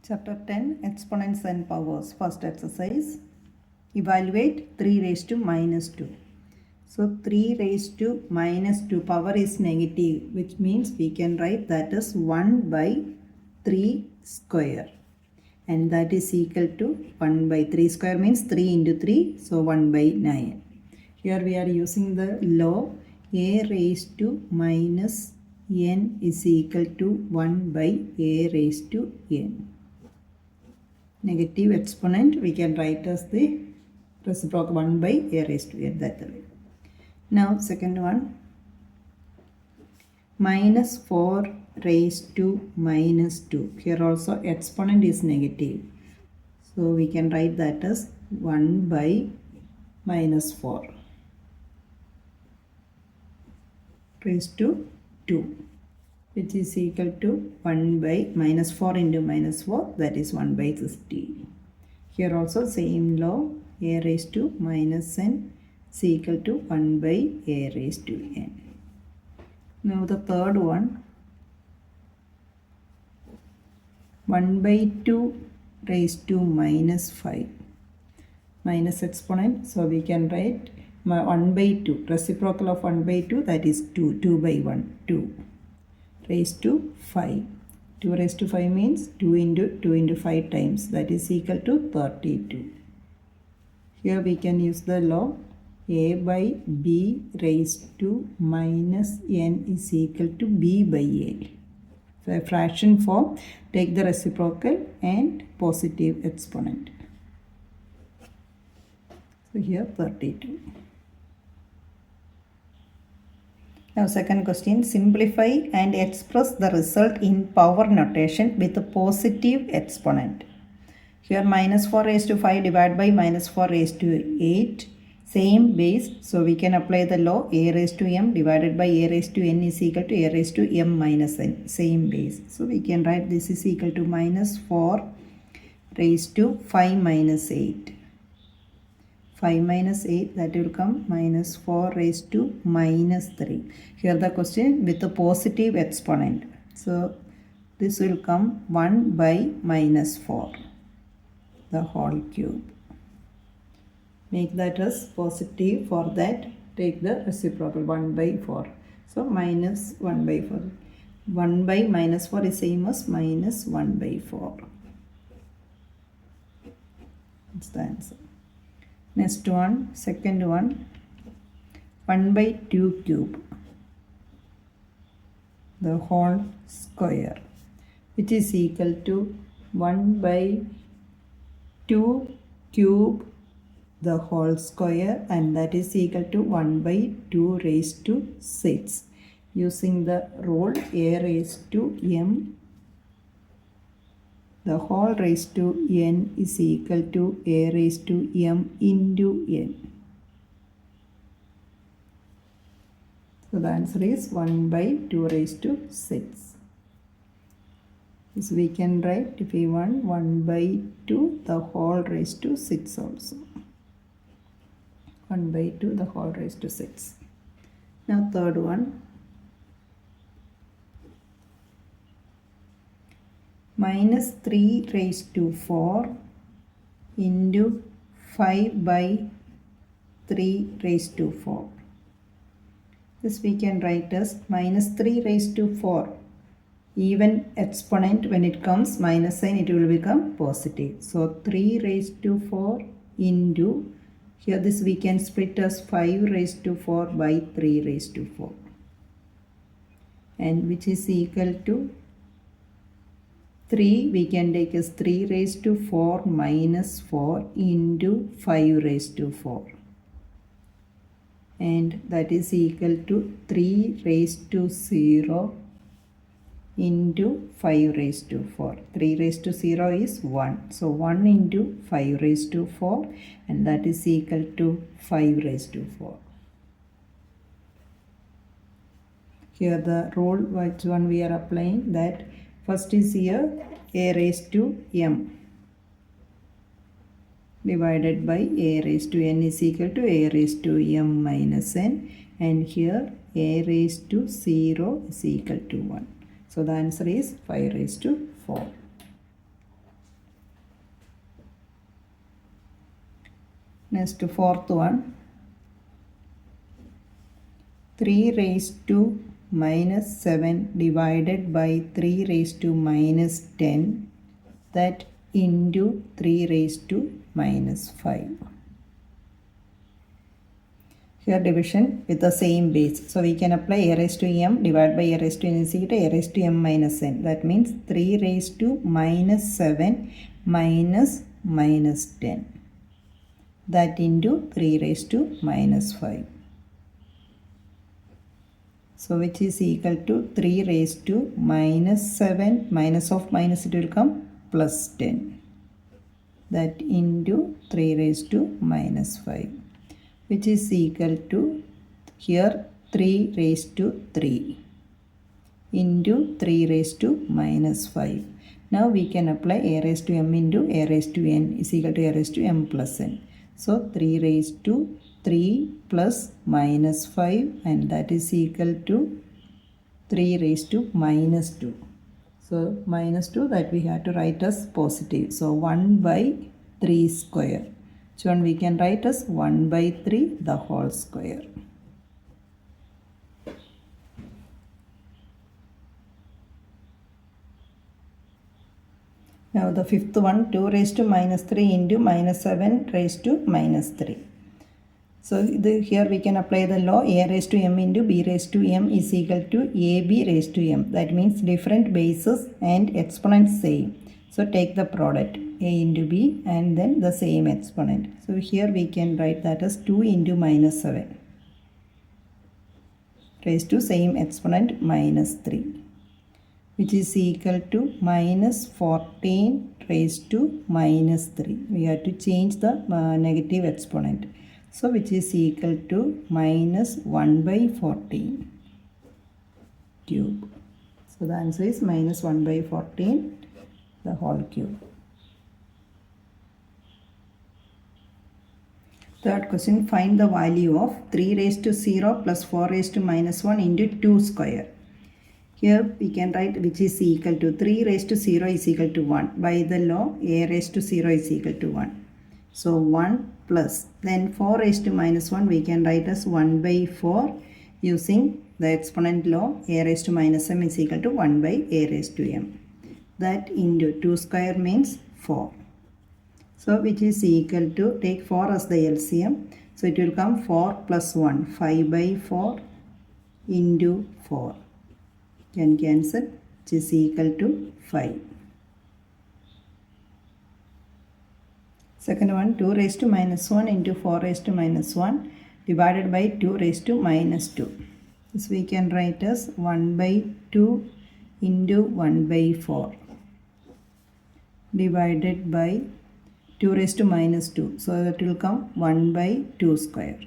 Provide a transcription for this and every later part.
Chapter 10 Exponents and Powers. First exercise. Evaluate 3 raised to minus 2. So 3 raised to minus 2 power is negative, which means we can write that as 1 by 3 square. And that is equal to 1 by 3 square means 3 into 3. So 1 by 9. Here we are using the law a raised to minus n is equal to 1 by a raised to n. Negative exponent we can write as the reciprocal 1 by a raised to n, that way. Now second one, minus 4 raised to minus 2. Here also exponent is negative. So we can write that as 1 by minus 4 raised to 2, which is equal to 1 by minus 4 into minus 4, that is 1 by 50. Here also same law, a raised to minus n is equal to 1 by a raised to n. Now the third one, 1 by 2 raised to minus 5. Minus exponent, so we can write 1 by 2, reciprocal of 1 by 2, that is 2, 2 by 1, 2 raised to 5. 2 raised to 5 means 2 into 5 times, that is equal to 32. Here we can use the law a by b raised to minus n is equal to b by a. So a fraction form, take the reciprocal and positive exponent. So here 32. Now second question, simplify and express the result in power notation with a positive exponent. Here minus 4 raised to 5 divided by minus 4 raised to 8. Same base, so we can apply the law a raised to m divided by a raised to n is equal to a raised to m minus n. Same base. So we can write this is equal to minus 4 raised to 5 minus 8. 5 minus 8, that will come minus 4 raised to minus 3. Here the question with a positive exponent. So this will come 1 by minus 4, the whole cube. Make that as positive, for that take the reciprocal 1 by 4. So minus 1 by 4. 1 by minus 4 is same as minus 1 by 4. That's the answer. Next one, second one, 1 by 2 cube, the whole square, which is equal to 1 by 2 cube the whole square, and that is equal to 1 by 2 raised to 6. Using the rule a raised to m, the whole raised to n is equal to a raised to m into n. So the answer is 1 by 2 raised to 6. So we can write, if we want, 1 by 2 the whole raised to 6 also. 1 by 2 the whole raised to 6. Now third one, minus 3 raised to 4 into 5 by 3 raised to 4. This we can write as minus 3 raised to 4. Even exponent, when it comes minus sign, it will become positive. So 3 raised to 4 into, here this we can split as 5 raised to 4 by 3 raised to 4. And which is equal to 3, we can take as 3 raised to 4 minus 4 into 5 raised to 4. And that is equal to 3 raised to 0 into 5 raised to 4. 3 raised to 0 is 1. So 1 into 5 raised to 4, and that is equal to 5 raised to 4. Here the rule which one we are applying, that first is here a raised to m divided by a raised to n is equal to a raised to m minus n, and here a raised to 0 is equal to 1. So the answer is 5 raised to 4. Next, fourth one, 3 raised to minus 7 divided by 3 raised to minus 10, that into 3 raised to minus 5. Here division with the same base. So we can apply a raised to m divided by a raised to n is equal to a raised to m minus n. That means 3 raised to minus 7 minus minus 10. That into 3 raised to minus 5. So which is equal to 3 raised to minus 7 minus of minus it will come plus 10. That into 3 raised to minus 5. Which is equal to here 3 raised to 3 into 3 raised to minus 5. Now we can apply a raised to m into a raised to n is equal to a raised to m plus n. So 3 raised to 3 plus minus 5, and that is equal to 3 raised to minus 2. So minus 2, that we have to write as positive. So 1 by 3 square. So we can write as 1 by 3 the whole square. Now the fifth one, 2 raised to minus 3 into minus 7 raised to minus 3. So here we can apply the law a raised to m into b raised to m is equal to ab raised to m. That means different bases and exponents same. So take the product a into b and then the same exponent. So here we can write that as 2 into minus 7 raised to same exponent minus 3, which is equal to minus 14 raised to minus 3. We have to change the negative exponent. So which is equal to minus 1 by 14 cube. So the answer is minus 1 by 14 the whole cube. Third question, find the value of 3 raised to 0 plus 4 raised to minus 1 into 2 square. Here we can write which is equal to 3 raised to 0 is equal to 1. By the law, a raised to 0 is equal to 1. So 1 plus, then 4 raised to minus 1 we can write as 1 by 4 using the exponent law. A raised to minus m is equal to 1 by a raised to m. That into 2 square means 4. So which is equal to, take 4 as the LCM. So it will come 4 plus 1, 5 by 4 into 4. Can cancel, which is equal to 5. Second one, 2 raised to minus 1 into 4 raised to minus 1 divided by 2 raised to minus 2. This we can write as 1 by 2 into 1 by 4 divided by 2 raised to minus 2. So that will come 1 by 2 square,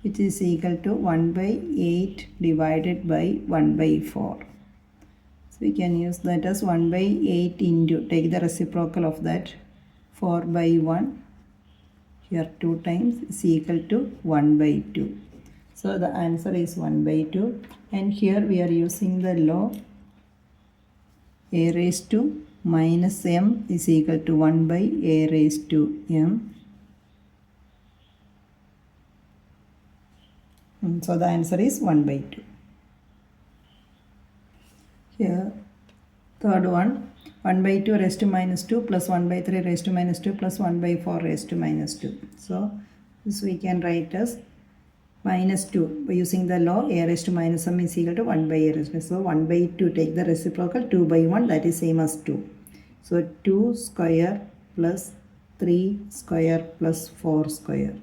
which is equal to 1 by 8 divided by 1 by 4. So we can use that as 1 by 8 into, take the reciprocal of that, 4 by 1, here 2 times is equal to 1 by 2. So the answer is 1 by 2, and here we are using the law a raised to minus m is equal to 1 by a raised to m. So the answer is 1 by 2. Here third one, 1 by 2 raised to minus 2 plus 1 by 3 raised to minus 2 plus 1 by 4 raised to minus 2. So this we can write as minus 2 by using the law a raised to minus m is equal to 1 by a raised to. So 1 by 2, take the reciprocal, 2 by 1, that is same as 2. So 2 square plus 3 square plus 4 square,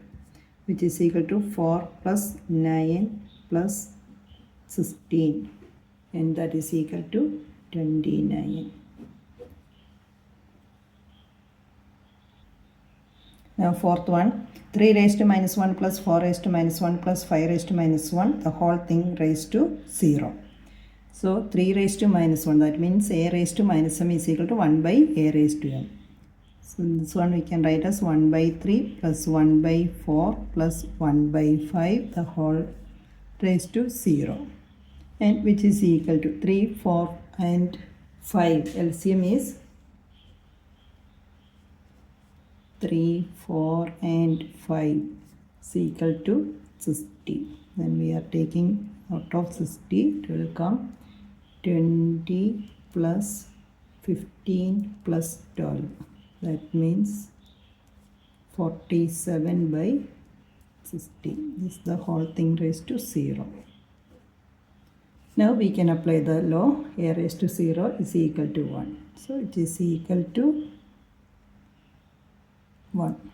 which is equal to 4 plus 9 plus 16, and that is equal to 29. Now fourth one, 3 raised to minus 1 plus 4 raised to minus 1 plus 5 raised to minus 1, the whole thing raised to 0. So 3 raised to minus 1, that means a raised to minus m is equal to 1 by a raised to m. So this one we can write as 1 by 3 plus 1 by 4 plus 1 by 5, the whole raised to 0, and which is equal to 3, 4 and 5. LCM is 3, 4 and 5 is equal to 60. Then we are taking out of 60, it will come 20 plus 15 plus 12. That means 47 by 60. This is the whole thing raised to 0. Now we can apply the law a raised to 0 is equal to 1. So it is equal to 1.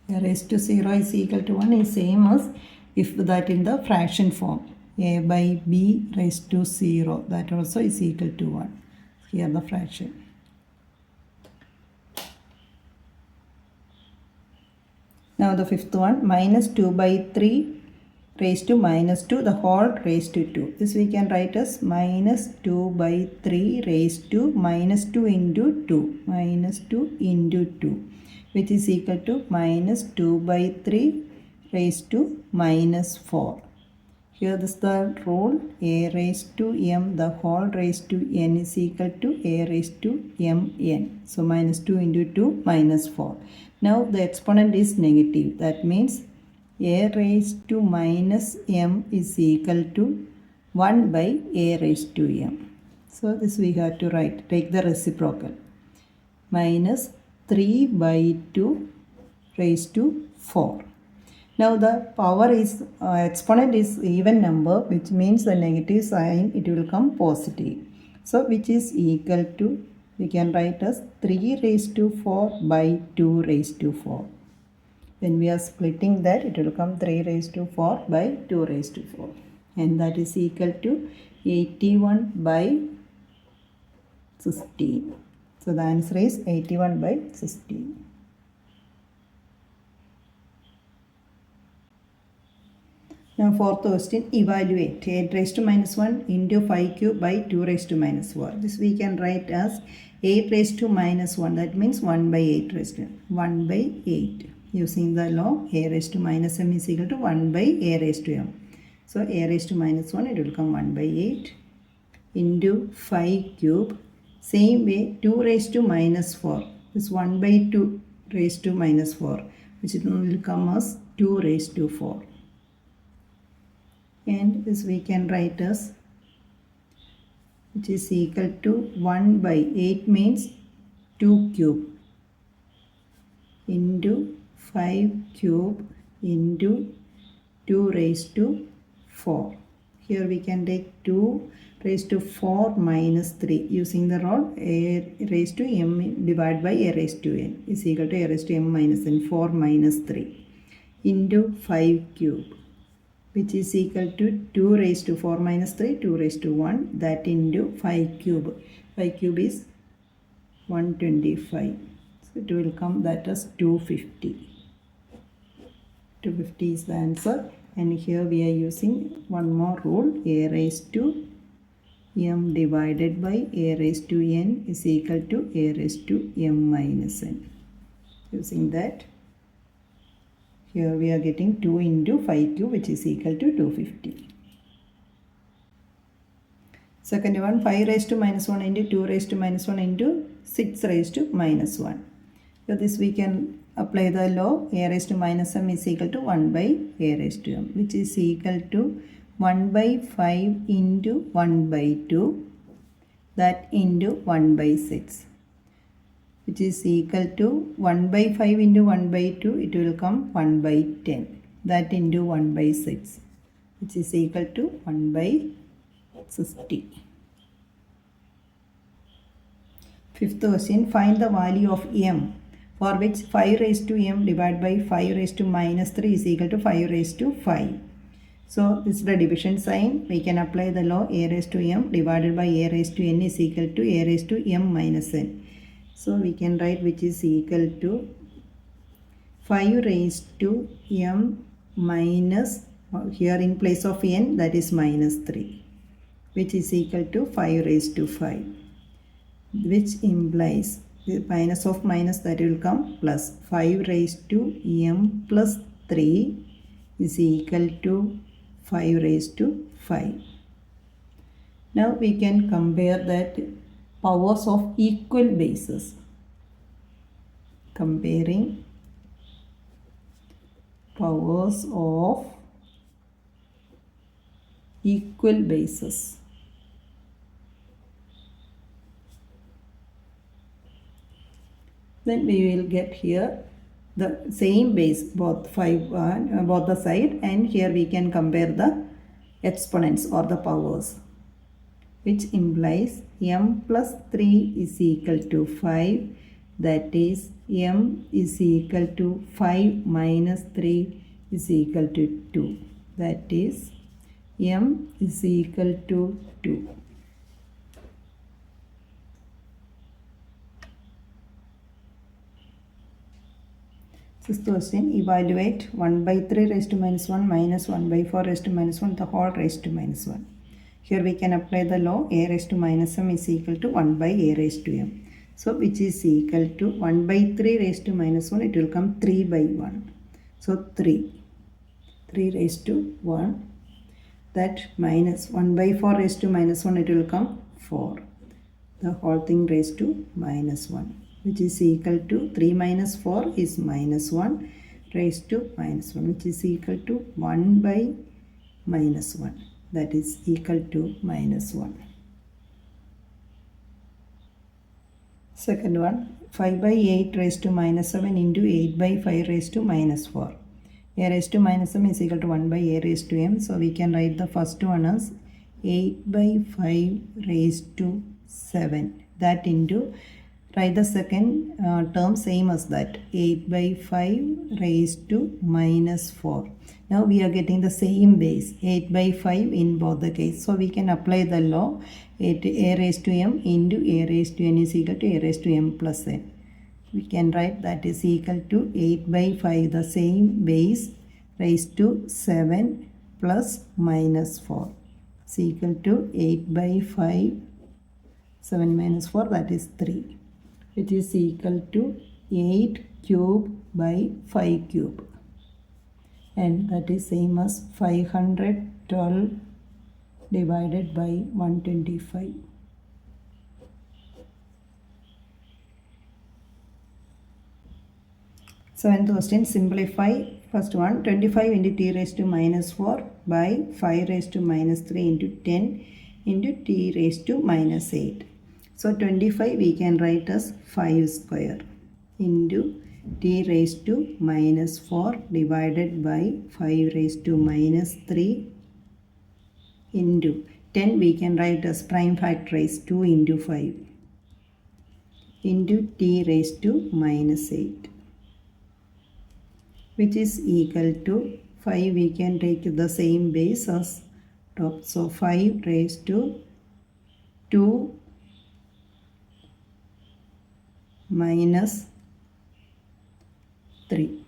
A raised to 0 is equal to 1 is same as if that in the fraction form. A by b raised to 0, that also is equal to 1. Here the fraction. Now the fifth one, minus 2 by 3 raised to minus 2, the whole raised to 2. This we can write as minus 2 by 3 raised to minus 2 into 2. Minus 2 into 2, which is equal to minus 2 by 3 raised to minus 4. Here this is the rule, a raised to m, the whole raised to n is equal to a raised to mn. So minus 2 into 2 minus 4. Now the exponent is negative. That means a raised to minus m is equal to 1 by a raised to m. So this we have to write, take the reciprocal. Minus 3 by 2 raised to 4. Now the power is, exponent is even number, which means the negative sign, it will come positive. So which is equal to, we can write as 3 raised to 4 by 2 raised to 4. When we are splitting that, it will come 3 raised to 4 by 2 raised to 4. And that is equal to 81 by 16. So the answer is 81 by 16. Now fourth question, evaluate 8 raised to minus 1 into 5 cube by 2 raised to minus 4. This we can write as 8 raised to minus 1. That means 1 by 8 raised to 1 by 8. Using the law, a raised to minus m is equal to 1 by a raised to m. So a raised to minus 1, it will come 1 by 8 into 5 cube. Same way, 2 raised to minus 4. This 1 by 2 raised to minus 4, which will come as 2 raised to 4. And this we can write as, which is equal to 1 by 8 means 2 cube into 5 cube into 2 raised to 4. Here we can take 2 raised to 4 minus 3 using the rule a raised to m divided by a raised to n is equal to a raised to m minus n, 4 minus 3 into 5 cube, which is equal to 2 raised to 4 minus 3, 2 raised to 1, that into 5 cube. 5 cube is 125. So it will come that as 250. 250 is the answer. And here we are using one more rule, a raised to m divided by a raised to n is equal to a raised to m minus n. Using that, here we are getting 2 into 5 cube, which is equal to 250. Second one, 5 raised to minus 1 into 2 raised to minus 1 into 6 raised to minus 1. So this we can apply the law, a raised to minus m is equal to 1 by a raised to m, which is equal to 1 by 5 into 1 by 2, that into 1 by 6. Which is equal to 1 by 5 into 1 by 2, it will come 1 by 10, that into 1 by 6, which is equal to 1 by 60. Fifth question, find the value of m, for which 5 raised to m divided by 5 raised to minus 3 is equal to 5 raised to 5. So this is the division sign. We can apply the law a raised to m divided by a raised to n is equal to a raised to m minus n. So we can write which is equal to 5 raised to m minus, here in place of n, that is minus 3, which is equal to 5 raised to 5, which implies the minus of minus, that will come plus 5 raised to m plus 3 is equal to 5 raised to 5. Now we can compare that powers of equal bases. comparing powers of equal bases. Then we will get here the same base both the side, and here we can compare the exponents or the powers, which implies m plus 3 is equal to 5, that is m is equal to 5 minus 3 is equal to 2, that is m is equal to 2. Sixth question, evaluate 1 by 3 raised to minus 1 minus 1 by 4 raised to minus 1 the whole raised to minus 1. Here we can apply the law a raised to minus m is equal to 1 by a raised to m. So which is equal to 1 by 3 raised to minus 1, it will come 3 by 1. So 3 raised to 1, that minus 1 by 4 raised to minus 1, it will come 4. The whole thing raised to minus 1, which is equal to 3 minus 4 is minus 1 raised to minus 1, which is equal to 1 by minus 1, that is equal to minus 1. Second one, 5 by 8 raised to minus 7 into 8 by 5 raised to minus 4. A raised to minus m is equal to 1 by a raised to m. So we can write the first one as 8 by 5 raised to 7. That into, write the second term same as that, 8 by 5 raised to minus 4. Now we are getting the same base, 8 by 5 in both the case. So we can apply the law, a raised to m into a raised to n is equal to a raised to m plus n. We can write that is equal to 8 by 5, the same base, raised to 7 plus minus 4. It's equal to 8 by 5, 7 minus 4, that is 3. Which is equal to 8 cube by 5 cube. And that is same as 512 divided by 125. Seventh question, simplify. First one, 25 into t raised to minus 4 by 5 raised to minus 3 into 10 into t raised to minus 8. So 25 we can write as 5 square into t raised to minus 4 divided by 5 raised to minus 3 into 10 we can write as prime factorized 2 into 5 into t raised to minus 8, which is equal to 5 we can take the same base as top. So 5 raised to 2 minus 3.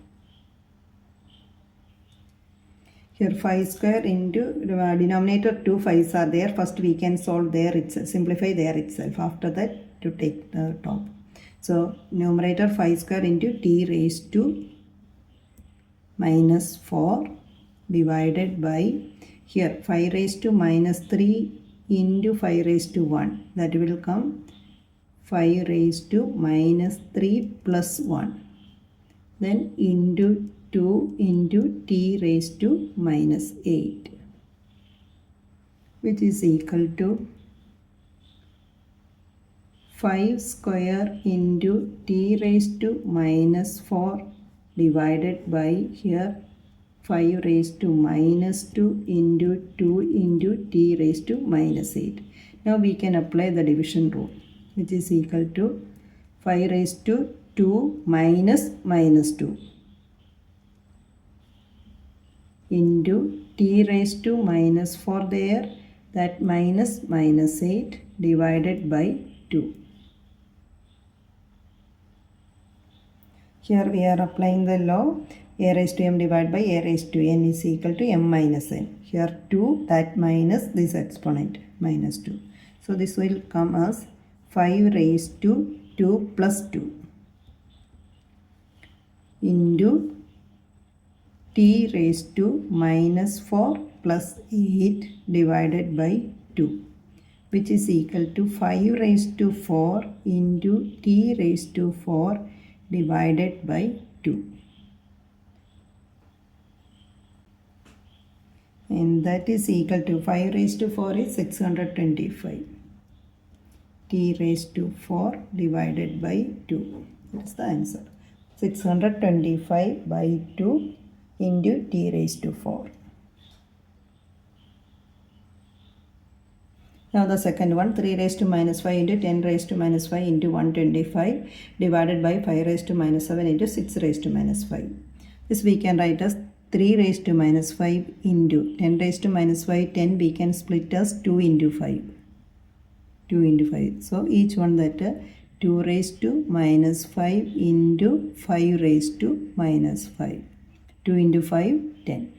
Here 5 square into denominator 2 5s are there. First we can solve there itself, simplify there itself. After that to take the top. So numerator 5 square into t raised to minus 4 divided by, here 5 raised to minus 3 into 5 raised to 1, that will come 5 raised to minus 3 plus 1, then into 2 into t raised to minus 8, which is equal to 5 square into t raised to minus 4 divided by, here 5 raised to minus 2 into 2 into t raised to minus 8. Now we can apply the division rule, which is equal to 5 raised to 2 minus minus 2 into t raised to minus 4 there, that minus minus 8 divided by 2. Here we are applying the law, a raised to m divided by a raised to n is equal to m minus n. Here 2, that minus this exponent minus 2. So this will come as 5 raised to 2 plus 2 into t raised to minus 4 plus 8 divided by 2, which is equal to 5 raised to 4 into t raised to 4 divided by 2. And that is equal to 5 raised to 4 is 625. T raised to 4 divided by 2. That's the answer. 625 by 2 into t raised to 4. Now the second one, 3 raised to minus 5 into 10 raised to minus 5 into 125 divided by 5 raised to minus 7 into 6 raised to minus 5. This we can write as 3 raised to minus 5 into 10 raised to minus 5, 10 we can split as 2 into 5. 2 into 5. So each one that 2 raised to minus 5 into 5 raised to minus 5. 2 into 5, 10.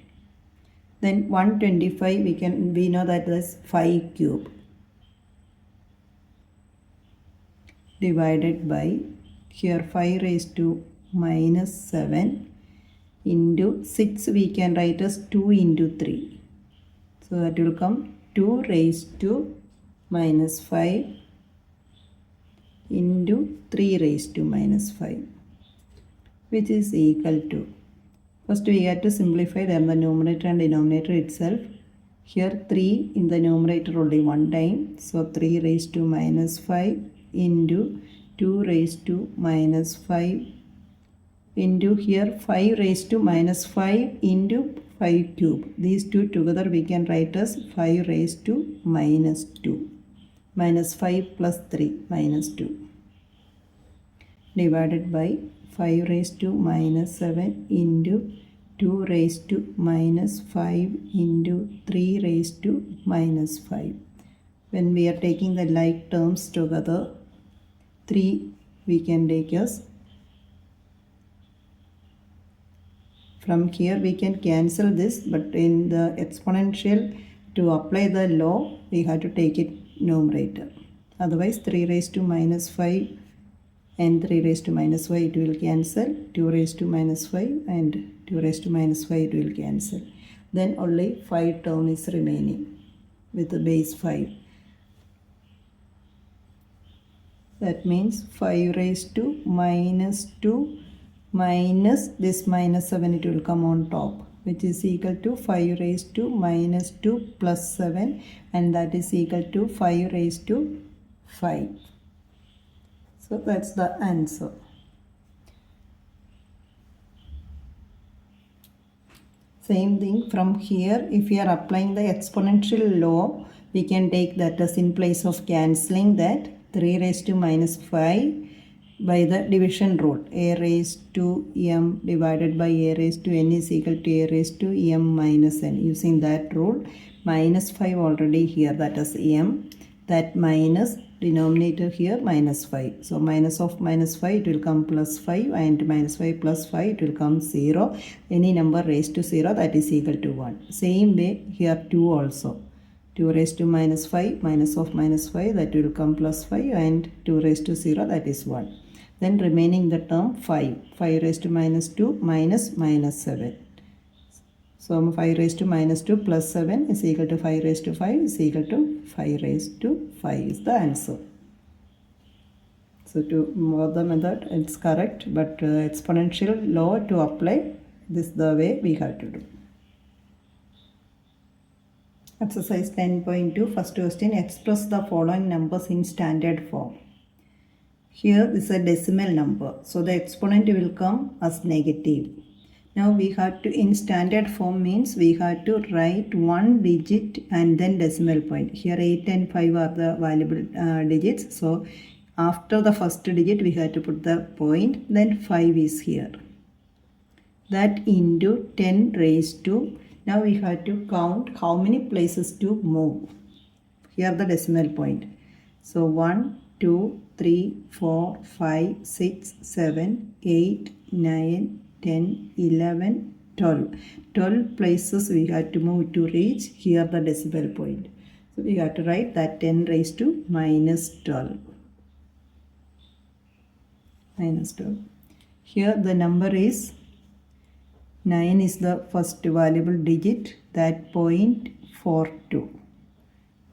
Then 125 we know that is 5 cube divided by here 5 raised to minus 7 into 6 we can write as 2 into 3. So that will come 2 raised to minus 5 into 3 raised to minus 5, which is equal to, first we have to simplify then the numerator and denominator itself. Here 3 in the numerator only one time, so 3 raised to minus 5 into 2 raised to minus 5 into here 5 raised to minus 5 into 5 cube. These two together we can write as 5 raised to minus 2. Minus 5 plus 3 minus 2 divided by 5 raised to minus 7 into 2 raised to minus 5 into 3 raised to minus 5. When we are taking the like terms together, 3 we can take as, from here we can cancel this, but in the exponential to apply the law we have to take it numerator. Otherwise 3 raised to minus 5 and 3 raised to minus 5 it will cancel, 2 raised to minus 5 and 2 raised to minus 5 it will cancel. Then only 5 term is remaining with the base 5. That means 5 raised to minus 2 minus this minus 7 it will come on top, which is equal to 5 raised to minus 2 plus 7, and that is equal to 5 raised to 5. So that's the answer. Same thing from here, if we are applying the exponential law, we can take that as in place of cancelling that 3 raised to minus 5 by the division rule. A raised to m divided by a raised to n is equal to a raised to m minus n. Using that rule, minus 5 already here, that is m, that minus denominator here minus 5. So minus of minus 5 it will come plus 5, and minus 5 plus 5 it will come 0. Any number raised to 0 that is equal to 1. Same way here 2 also. 2 raised to minus 5 minus of minus 5 that will come plus 5, and 2 raised to 0 that is 1. Then remaining the term 5. 5 raised to minus 2 minus minus 7. So 5 raised to minus 2 plus 7 is equal to 5 raised to 5 is equal to 5 raised to 5 is the answer. So to more the method it's correct, but exponential law to apply, this the way we have to do. Exercise 10.2, first question, express the following numbers in standard form. Here this is a decimal number, so the exponent will come as negative. Now we have to, in standard form means we have to write one digit and then decimal point. Here 8 and 5 are the valuable digits, so after the first digit we have to put the point, then 5 is here. That into 10 raised to, now we have to count how many places to move. Here the decimal point. So 1, 2, 3, 4, 5, 6, 7, 8, 9, 10, 11, 12. 12 places we have to move to reach here the decimal point. So we have to write that 10 raised to minus 12. Minus 12. Here the number is 9 is the first valuable digit, that 0.42.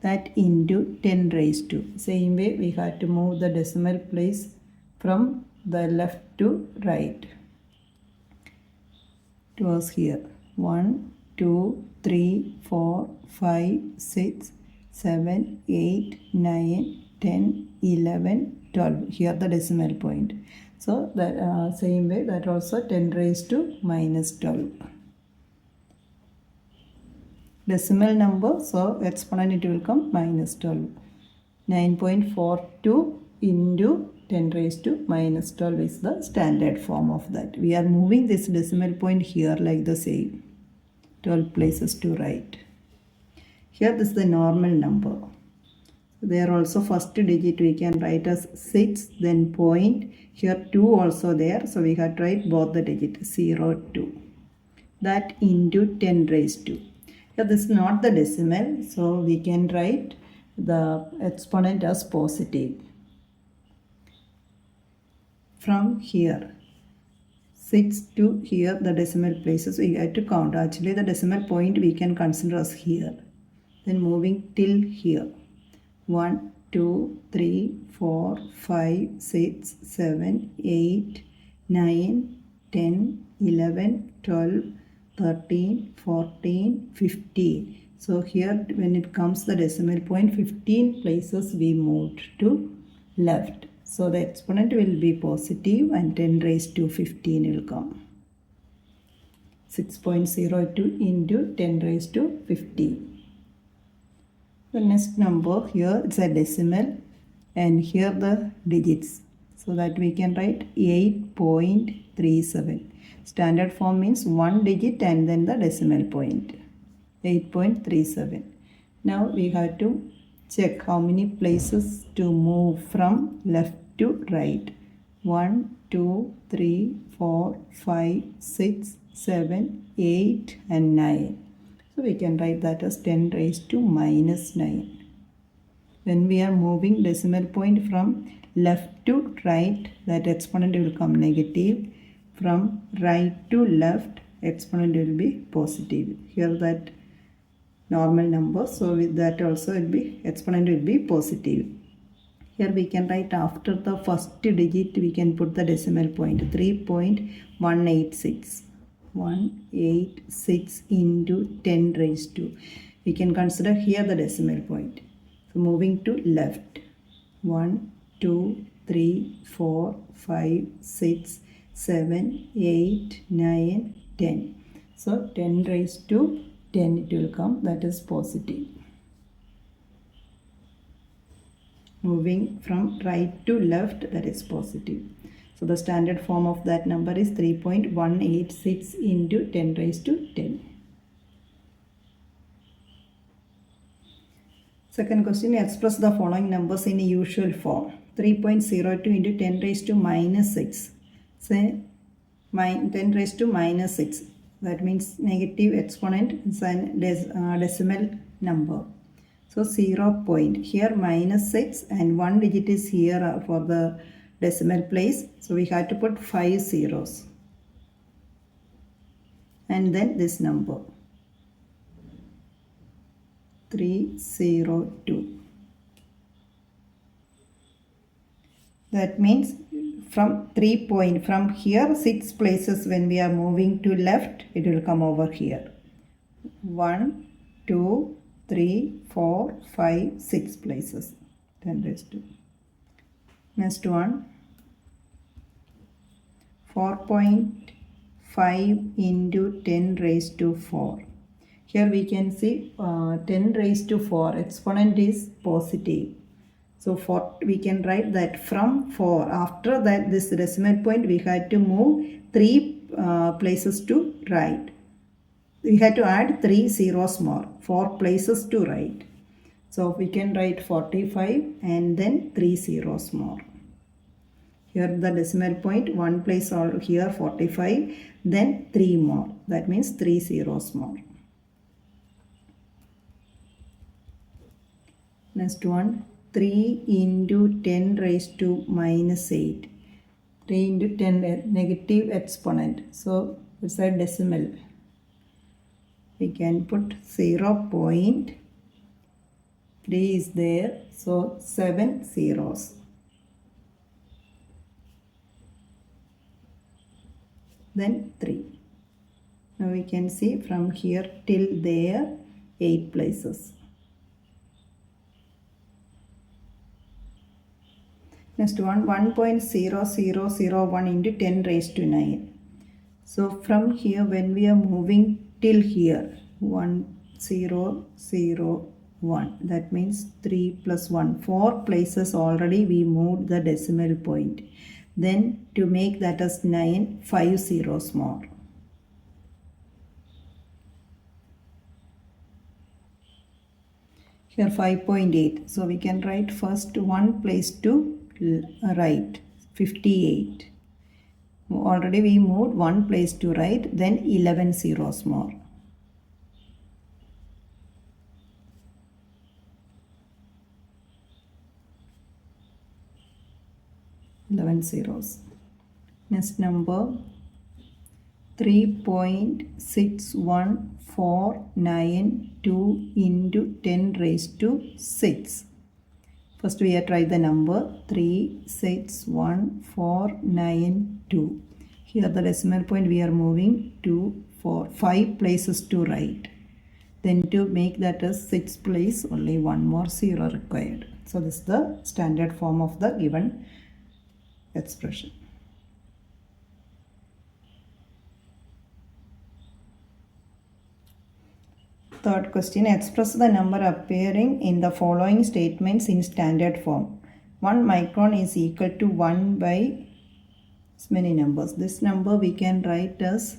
That into 10 raised to. Same way we have to move the decimal place from the left to right. It was here 1, 2, 3, 4, 5, 6, 7, 8, 9, 10, 11, 12. Here the decimal point. So that same way, that also 10 raised to minus 12. Decimal number, so exponent it will come minus 12. 9.42 into 10 raised to minus 12 is the standard form of that. We are moving this decimal point here like the same. 12 places to right. Here this is the normal number. There also first digit we can write as 6, then point. Here 2 also there. So we have to write both the digit 0, 2. That into 10 raised to. Here this is not the decimal. So we can write the exponent as positive. From here 6 to here the decimal places we have to count. Actually the decimal point we can consider as here. Then moving till here. 1, 2, 3, 4, 5, 6, 7, 8, 9, 10, 11, 12, 13, 14, 15. So here when it comes the decimal point 15 places we moved to left. So the exponent will be positive and 10 raised to 15 will come. 6.02 into 10 raised to 15. The next number here it's a decimal and here the digits. So that we can write 8.37. Standard form means one digit and then the decimal point. 8.37. Now we have to check how many places to move from left to right. 1, 2, 3, 4, 5, 6, 7, 8 and 9. So we can write that as 10 raised to minus 9. When we are moving decimal point from left to right, that exponent will come negative. From right to left, exponent will be positive. Here that normal number, so with that also will be exponent will be positive. Here we can write after the first digit we can put the decimal point 3.186. 186 into 10 raised to. We can consider here the decimal point. So moving to left. 1, 2, 3, 4, 5, 6, 7, 8, 9, 10. So 10 raised to 10 it will come, that is positive. Moving from right to left, that is positive. So the standard form of that number is 3.186 into 10 raised to 10. Second question, express the following numbers in a usual form. 3.02 into 10 raised to minus 6. Say 10 raised to minus 6. That means negative exponent is a decimal number. So 0 point. Here minus 6 and 1 digit is here for the decimal place. So we have to put 5 zeros. And then this number. 302. That means from 3 point, from here 6 places when we are moving to left, it will come over here. 1, 2, 3, 4, 5, 6 places. 10 raised to. Next one. 4.5 into 10 raised to 4. Here we can see 10 raised to 4 exponent is positive. So we can write that from 4. After that this decimal point we had to move 3 places to right. We had to add 3 zeros more. 4 places to right. So we can write 45 and then 3 zeros more. Here the decimal point 1 place all here 45, then 3 more. That means 3 zeros more. Next one, 3 into 10 raised to minus 8. 3 into 10 negative exponent. So it's a decimal. We can put 0.3 is there. So 7 zeros. then 3. Now we can see from here till there 8 places. Next one, 1.0001 into 10 raised to 9. So from here when we are moving till here, 1001, that means 3 plus 1, 4 places already we moved the decimal point. Then to make that as 9, 5 zeros more. Here 5.8. So we can write first one place to right, 58. Already we moved one place to right, then 11 zeros more. 11 zeros. Next number 3.6142 into 10 raised to 6. First we have tried the number 36142. Here the decimal point we are moving 2, 4, 5 places to right. Then to make that as 6th place, only one more zero required. So this is the standard form of the given expression. Third question, express the number appearing in the following statements in standard form. 1 micron is equal to 1 by many numbers. This number we can write as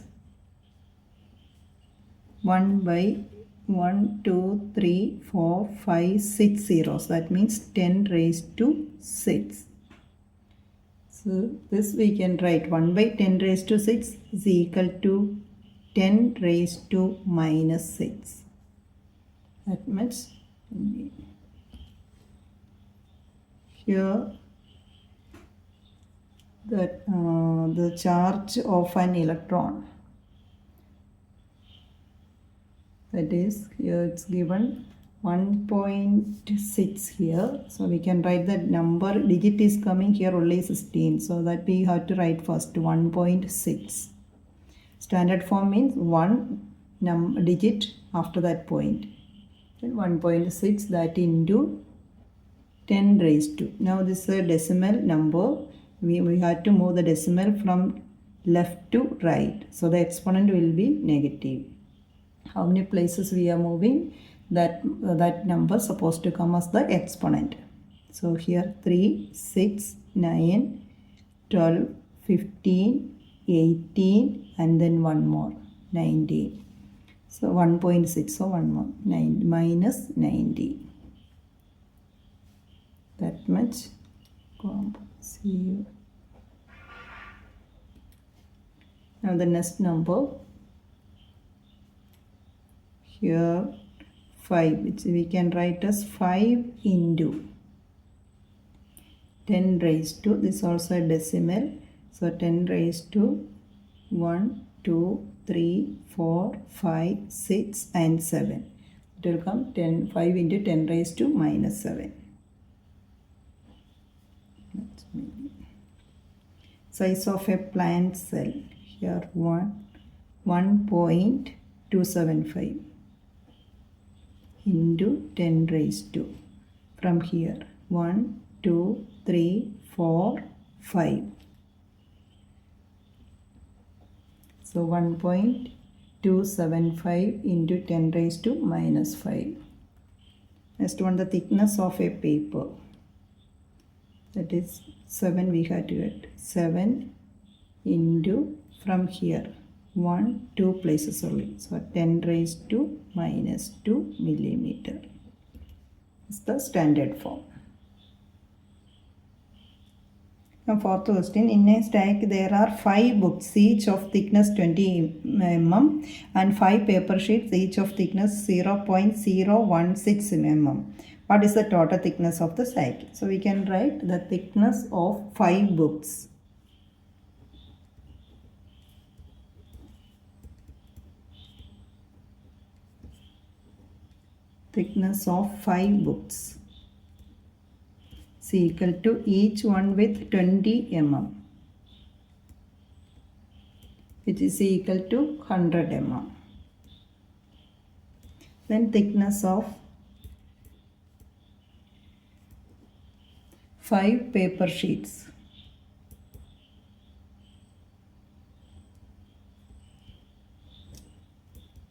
1 by 1, 2, 3, 4, 5, 6 zeros. That means 10 raised to 6. So this we can write 1 by 10 raised to 6 is equal to 10 raised to minus 6. That means here that the charge of an electron, that is here it's given 1.6 here, so we can write that number digit is coming here only 16, so that we have to write first 1.6. Standard form means one digit after that point. 1.6 that into 10 raised to. Now this is a decimal number. We had to move the decimal from left to right. So the exponent will be negative. How many places we are moving? That number supposed to come as the exponent. So here 3, 6, 9, 12, 15, 18 and then one more 19. So 1.6, so one more, 9 minus 90. That much. See. Now the next number. Here 5, which we can write as 5 into 10 raised to, this also a decimal. So 10 raised to 1, 2, 3, 4, 5, 6 and 7. It will come 5 into 10 raised to minus 7. Size of a plant cell. Here 1.275 into 10 raised to. From here 1, 2, 3, 4, 5. So 1.275 into 10 raised to minus 5. Next one, the thickness of a paper. That is 7 we had to get. 7 into from here 1, 2 places only. So 10 raised to minus 2 millimeter. It's the standard form. Now fourth question, in a stack there are 5 books each of thickness 20 mm and 5 paper sheets each of thickness 0.016 mm. What is the total thickness of the stack? So we can write the thickness of 5 books. Thickness of 5 books is equal to each one with 20 mm. which is equal to 100 mm. Then thickness of 5 paper sheets.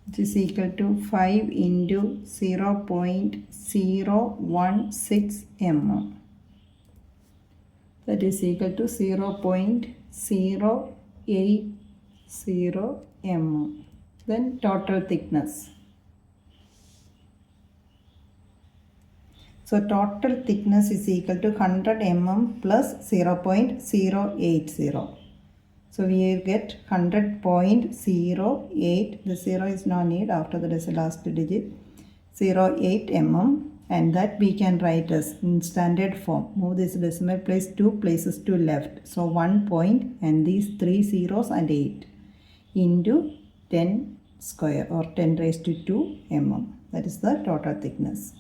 Which is equal to 5 into 0.016 mm. That is equal to 0.080 mm. Then total thickness. So total thickness is equal to 100 mm plus 0.080. So we get 100.08. The 0 is no need, after that is the last digit. 08 mm, and that we can write as in standard form. Move this decimal place 2 places to left. So 1 point and these 3 zeros and 8 into 10 square or 10 raised to 2 mm. That is the total thickness.